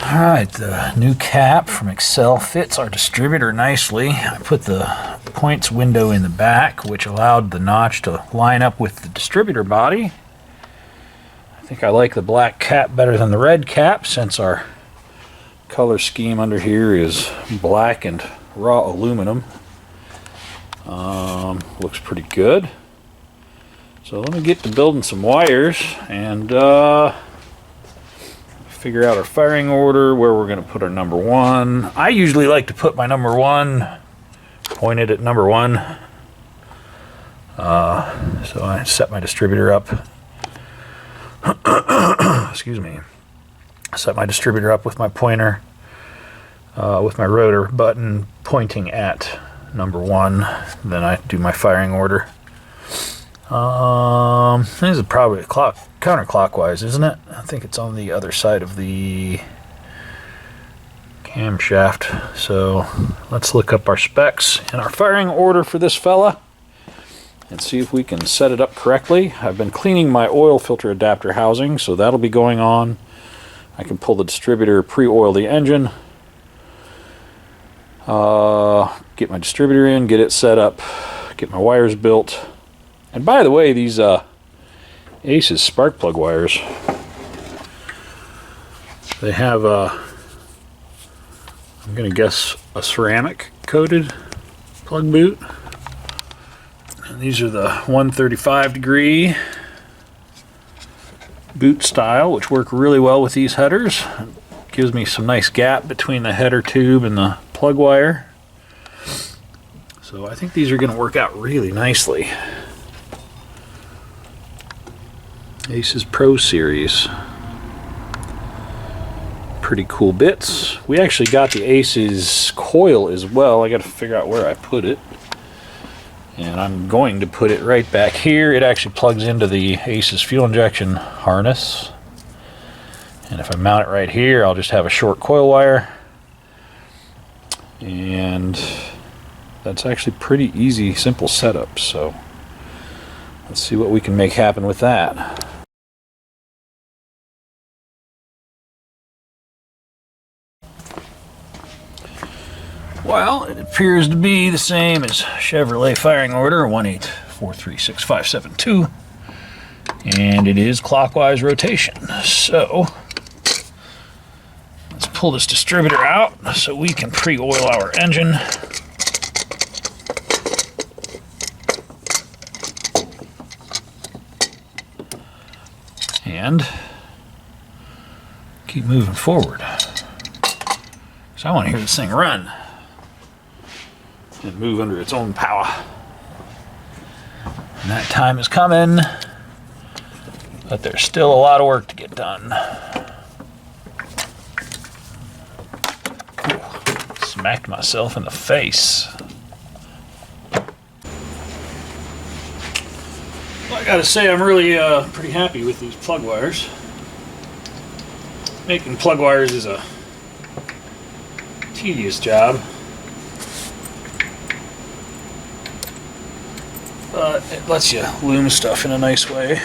Alright, the new cap from Excel fits our distributor nicely. I put the points window in the back, which allowed the notch to line up with the distributor body. I think I like the black cap better than the red cap, since our color scheme under here is black and raw aluminum. Looks pretty good. So let me get to building some wires and figure out our firing order, where we're going to put our number one. I usually like to put my number one pointed at number one. So I set my distributor up. Excuse me. Set my distributor up with my pointer, with my rotor button pointing at number one. Then I do my firing order. This is probably counterclockwise, isn't it? I think it's on the other side of the camshaft. So let's look up our specs and our firing order for this fella and see if we can set it up correctly. I've been cleaning my oil filter adapter housing, so that'll be going on. I can pull the distributor, pre-oil the engine, get my distributor in, get it set up, get my wires built. And by the way, these ACES spark plug wires, they have I'm going to guess a ceramic coated plug boot. And these are the 135 degree boot style, which work really well with these headers. It gives me some nice gap between the header tube and the plug wire. So I think these are going to work out really nicely. ACES Pro Series. Pretty cool bits. We actually got the ACES coil as well. I got to figure out where I put it. And I'm going to put it right back here. It actually plugs into the ACES fuel injection harness. And if I mount it right here, I'll just have a short coil wire. And that's actually pretty easy, simple setup. So let's see what we can make happen with that. Well, it appears to be the same as Chevrolet firing order 184365772, and it is clockwise rotation. So let's pull this distributor out so we can pre-oil our engine. And keep moving forward, because I want to hear this thing run and move under its own power. And that time is coming, but there's still a lot of work to get done. Ooh, smacked myself in the face. Well, I gotta say, I'm really pretty happy with these plug wires. Making plug wires is a tedious job, but it lets you loom stuff in a nice way.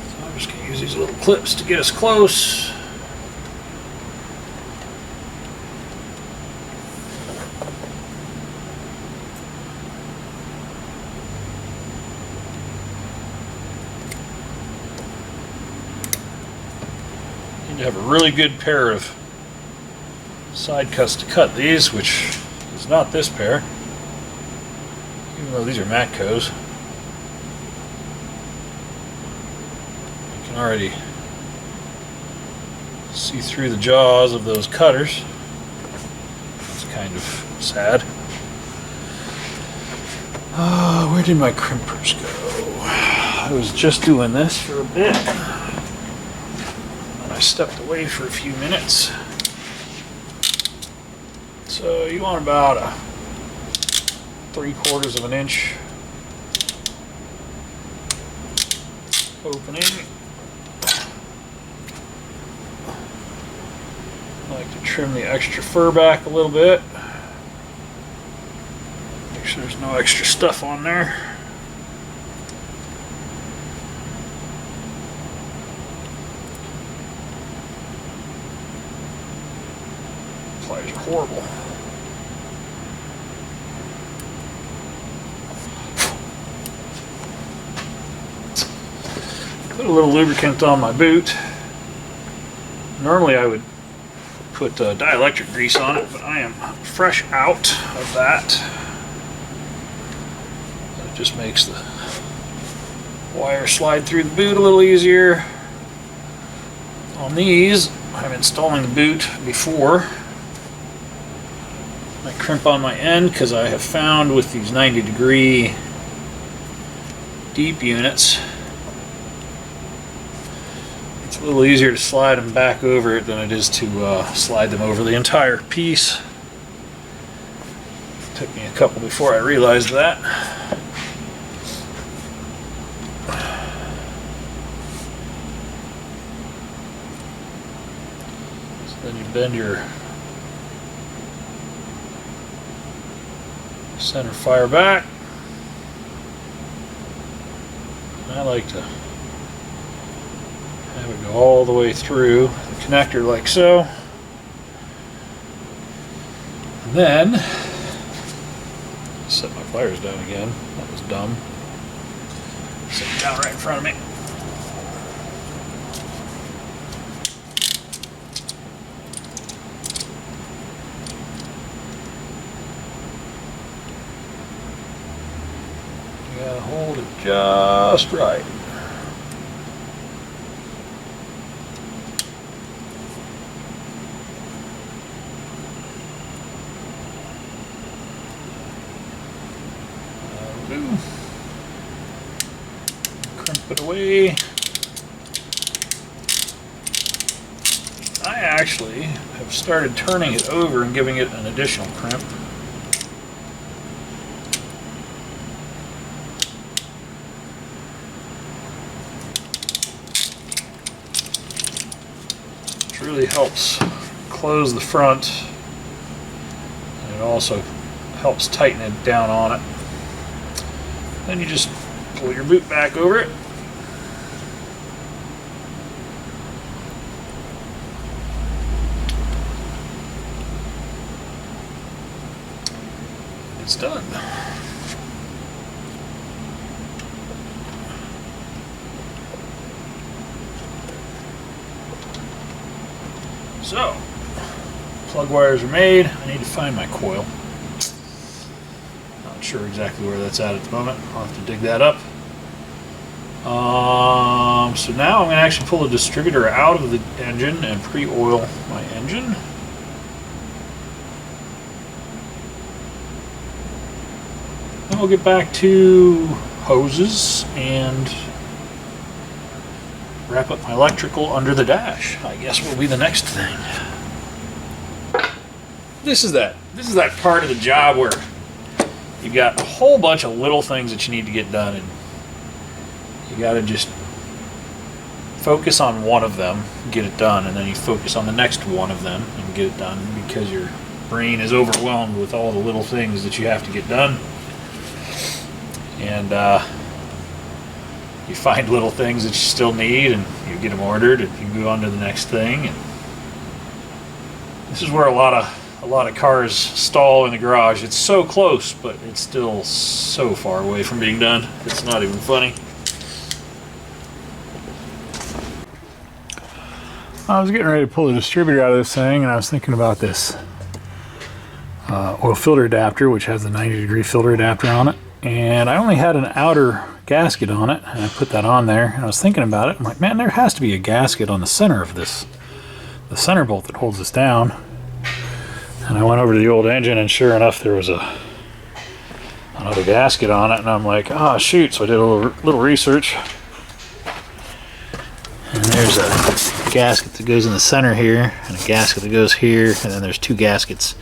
So I'm just going to use these little clips to get us close. You have a really good pair of side cuts to cut these, which is not this pair, even though these are Matcos. You can already see through the jaws of those cutters. That's kind of sad. Where did my crimpers go? I was just doing this for a bit. I stepped away for a few minutes. So you want about a 3/4 of an inch opening. I like to trim the extra fur back a little bit. Make sure there's no extra stuff on there. Pliers are horrible. Put a little lubricant on my boot. Normally I would put dielectric grease on it, but I am fresh out of that. It just makes the wire slide through the boot a little easier. On these, I'm installing the boot before I crimp on my end, because I have found with these 90-degree deep units, it's a little easier to slide them back over it than it is to slide them over the entire piece. It took me a couple before I realized that. So then you bend your center fire back. And I like to have it go all the way through the connector like so. And then set my pliers down again. That was dumb. Set it down right in front of me. You gotta hold it just right. Crimp it away. I actually have started turning it over and giving it an additional crimp. Which really helps close the front, and it also helps tighten it down on it. Then you just pull your boot back over it. It's done. So, plug wires are made. I need to find my coil. Not sure exactly where that's at the moment. I'll have to dig that up. So now I'm going to actually pull the distributor out of the engine and pre-oil my engine. Then we'll get back to hoses and wrap up my electrical under the dash. I guess will be the next thing. This is that part of the job where you've got a whole bunch of little things that you need to get done, and you got to just focus on one of them, get it done, and then you focus on the next one of them and get it done, because your brain is overwhelmed with all the little things that you have to get done. And you find little things that you still need, and you get them ordered, and you move on to the next thing. And this is where a lot of cars stall in the garage. It's so close, but it's still so far away from being done. It's not even funny. I was getting ready to pull the distributor out of this thing, and I was thinking about this oil filter adapter, which has the 90-degree filter adapter on it. And I only had an outer gasket on it, and I put that on there. And I was thinking about it. I'm like, man, there has to be a gasket on the center of this, the center bolt that holds this down. And I went over to the old engine, and sure enough, there was another gasket on it. And I'm like, oh shoot! So I did a little research, and there's a gasket that goes in the center here, and a gasket that goes here, and then there's two gaskets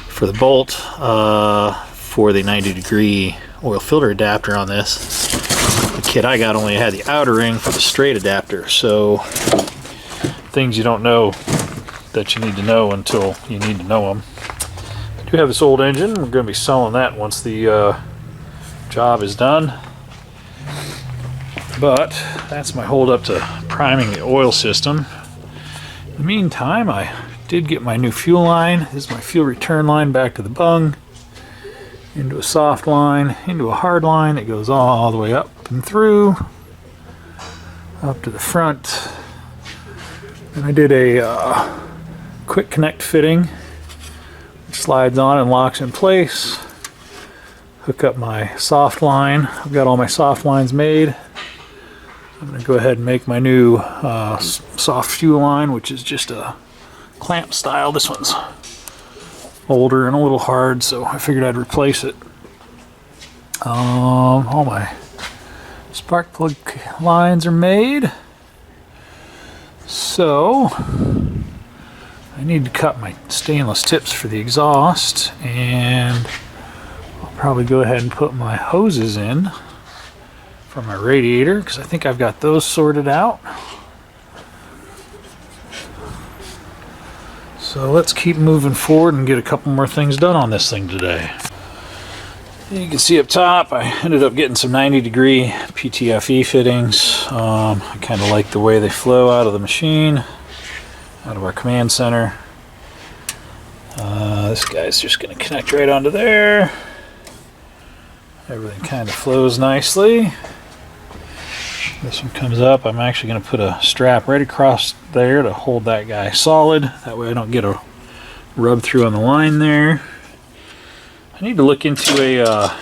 for the bolt for the 90-degree oil filter adapter on this. The kit I got only had the outer ring for the straight adapter, so things you don't know that you need to know until you need to know them. I do have this old engine. We're going to be selling that once the job is done. But that's my hold up to priming the oil system. In the meantime, I did get my new fuel line. This is my fuel return line back to the bung, into a soft line, into a hard line. It goes all the way up and through, up to the front. And I did a quick connect fitting, which slides on and locks in place. Hook up my soft line. I've got all my soft lines made. I'm going to go ahead and make my new soft fuel line, which is just a clamp style. This one's older and a little hard, so I figured I'd replace it. All my spark plug lines are made, so I need to cut my stainless tips for the exhaust, and I'll probably go ahead and put my hoses in for my radiator, because I think I've got those sorted out. So let's keep moving forward and get a couple more things done on this thing today. You can see up top I ended up getting some 90-degree PTFE fittings. I kind of like the way they flow out of the machine, out of our command center. This guy's just going to connect right onto there. Everything kind of flows nicely. This one comes up. I'm actually going to put a strap right across there to hold that guy solid. That way I don't get a rub through on the line there. I need to look into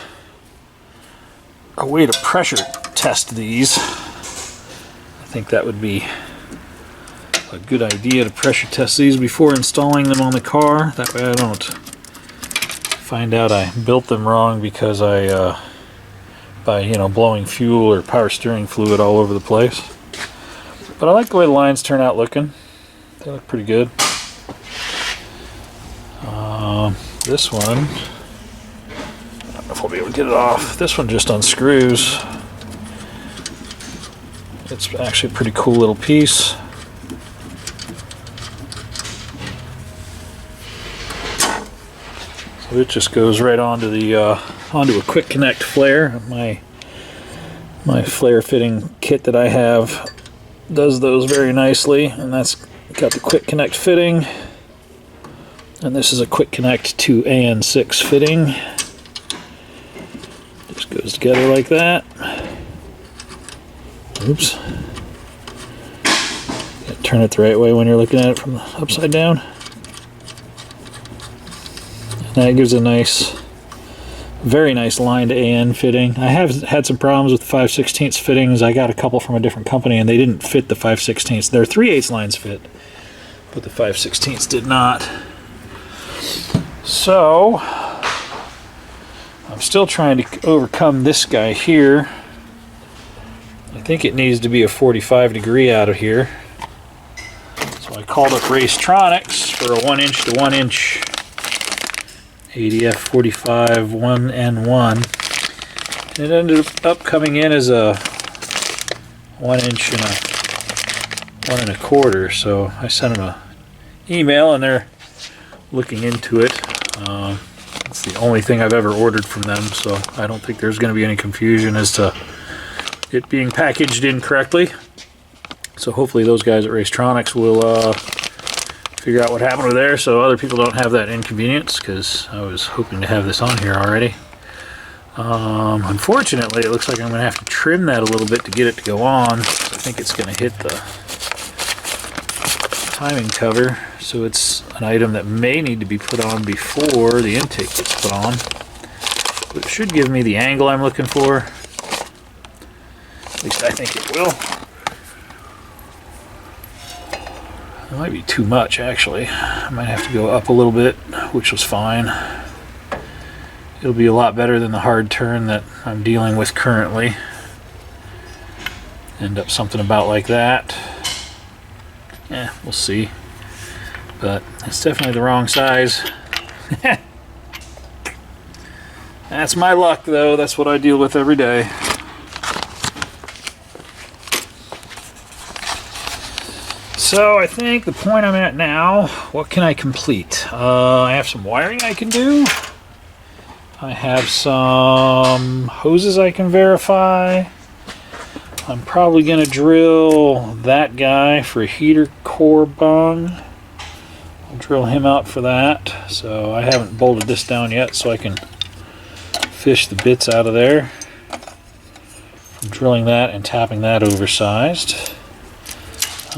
a way to pressure test these. I think that would be a good idea to pressure test these before installing them on the car. That way I don't find out I built them wrong because by blowing fuel or power steering fluid all over the place. But I like the way the lines turn out looking. They look pretty good. This one, I don't know if I'll be able to get it off. This one just unscrews. It's actually a pretty cool little piece. So it just goes right onto the onto a quick connect flare. My flare fitting kit that I have does those very nicely, and that's got the quick connect fitting. And this is a quick connect to AN6 fitting. Just goes together like that. Oops. Turn it the right way when you're looking at it from the upside down. And that gives a nice, very nice line to AN fitting. I have had some problems with 5/16 fittings. I got a couple from a different company and they didn't fit the 5/16. Their 3/8 lines fit, but the 5/16 did not. So I'm still trying to overcome this guy here. I think it needs to be a 45 degree out of here. So I called up Racetronics for a 1" to 1" ADF 45 1N1. It ended up coming in as a 1" and a 1 1/4. So I sent them an email and they're looking into it. It's the only thing I've ever ordered from them, so I don't think there's going to be any confusion as to it being packaged incorrectly. So hopefully those guys at Racetronics will figure out what happened with there so other people don't have that inconvenience, because I was hoping to have this on here already. Unfortunately, it looks like I'm going to have to trim that a little bit to get it to go on. So I think it's going to hit the timing cover, so it's an item that may need to be put on before the intake gets put on. But it should give me the angle I'm looking for. At least I think it will. It might be too much, actually. I might have to go up a little bit, which was fine. It'll be a lot better than the hard turn that I'm dealing with currently. End up something about like that. Yeah, we'll see. But it's definitely the wrong size. That's my luck, though. That's what I deal with every day. So I think the point I'm at now, what can I complete? I have some wiring I can do. I have some hoses I can verify. I'm probably going to drill that guy for a heater core bung. I'll drill him out for that. So I haven't bolted this down yet, so I can fish the bits out of there. I'm drilling that and tapping that oversized.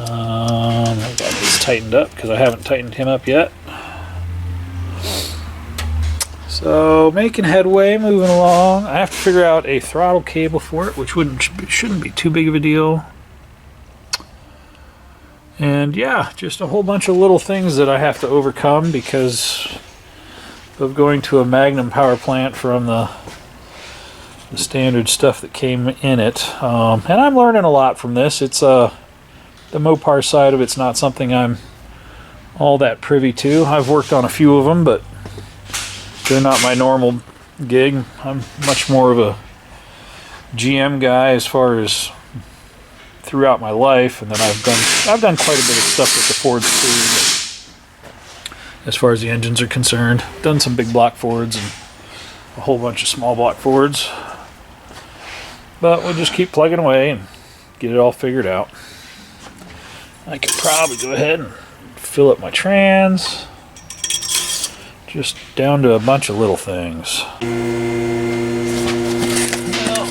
I've got this tightened up because I haven't tightened him up yet. So making headway, moving along. I have to figure out a throttle cable for it, which shouldn't be too big of a deal. And yeah, just a whole bunch of little things that I have to overcome because of going to a Magnum power plant from the standard stuff that came in it. And I'm learning a lot from this. It's the Mopar side of it's not something I'm all that privy to. I've worked on a few of them, but they're not my normal gig. I'm much more of a GM guy as far as throughout my life, and then I've done quite a bit of stuff with the Fords too. As far as the engines are concerned, done some big block Fords and a whole bunch of small block Fords. But we'll just keep plugging away and get it all figured out. I could probably go ahead and fill up my trans, just down to a bunch of little things. Well,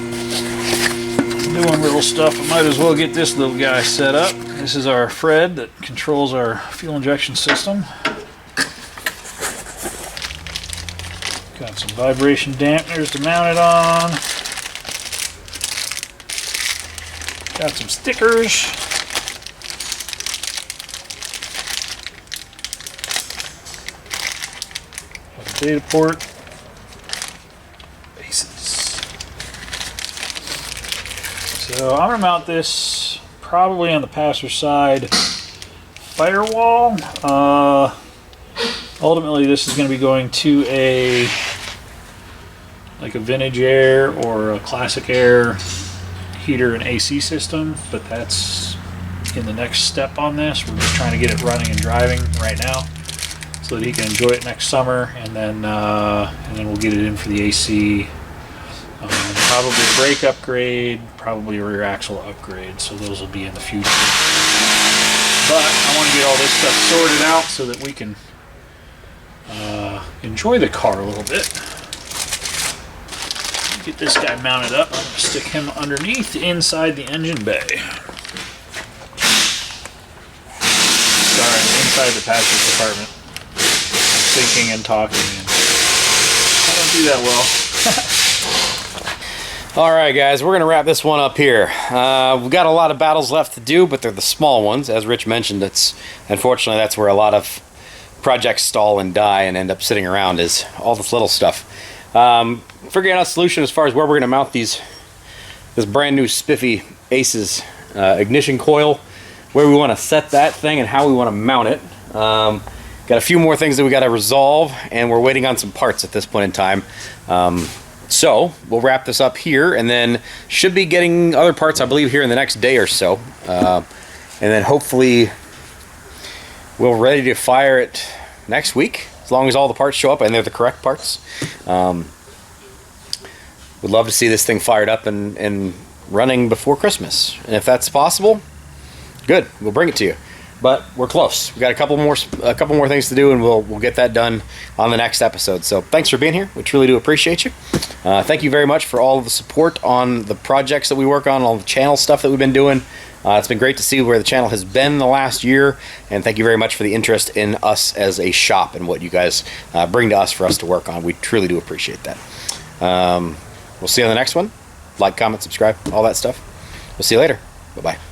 doing little stuff, I might as well get this little guy set up. This is our Fred that controls our fuel injection system. Got some vibration dampeners to mount it on. Got some stickers. Data port, ACES. So I'm going to mount this probably on the passenger side firewall. Ultimately, this is going to be going to like a vintage air or a classic air heater and AC system, but that's in the next step on this. We're just trying to get it running and driving right now, so that he can enjoy it next summer, and then we'll get it in for the AC. Probably a brake upgrade, probably a rear axle upgrade, so those will be in the future. But I want to get all this stuff sorted out so that we can enjoy the car a little bit. Get this guy mounted up. I'm going to stick him underneath inside the engine bay. Sorry, I'm inside the passenger compartment. Thinking and talking, and I don't do that well. Alright guys, we're going to wrap this one up here. We've got a lot of battles left to do, but they're the small ones. As Rich mentioned, unfortunately that's where a lot of projects stall and die and end up sitting around, is all this little stuff. Figuring out a solution as far as where we're going to mount this brand new spiffy ACES ignition coil, where we want to set that thing and how we want to mount it. Got a few more things that we got to resolve, and we're waiting on some parts at this point in time. So we'll wrap this up here, and then should be getting other parts, I believe, here in the next day or so. And then hopefully we're ready to fire it next week, as long as all the parts show up and they're the correct parts. Would love to see this thing fired up and running before Christmas. And if that's possible, good, we'll bring it to you. But we're close. We got a couple more things to do, and we'll get that done on the next episode. So thanks for being here. We truly do appreciate you. Thank you very much for all of the support on the projects that we work on, all the channel stuff that we've been doing. It's been great to see where the channel has been the last year, and thank you very much for the interest in us as a shop and what you guys bring to us for us to work on. We truly do appreciate that. We'll see you on the next one. Like, comment, subscribe, all that stuff. We'll see you later. Bye-bye.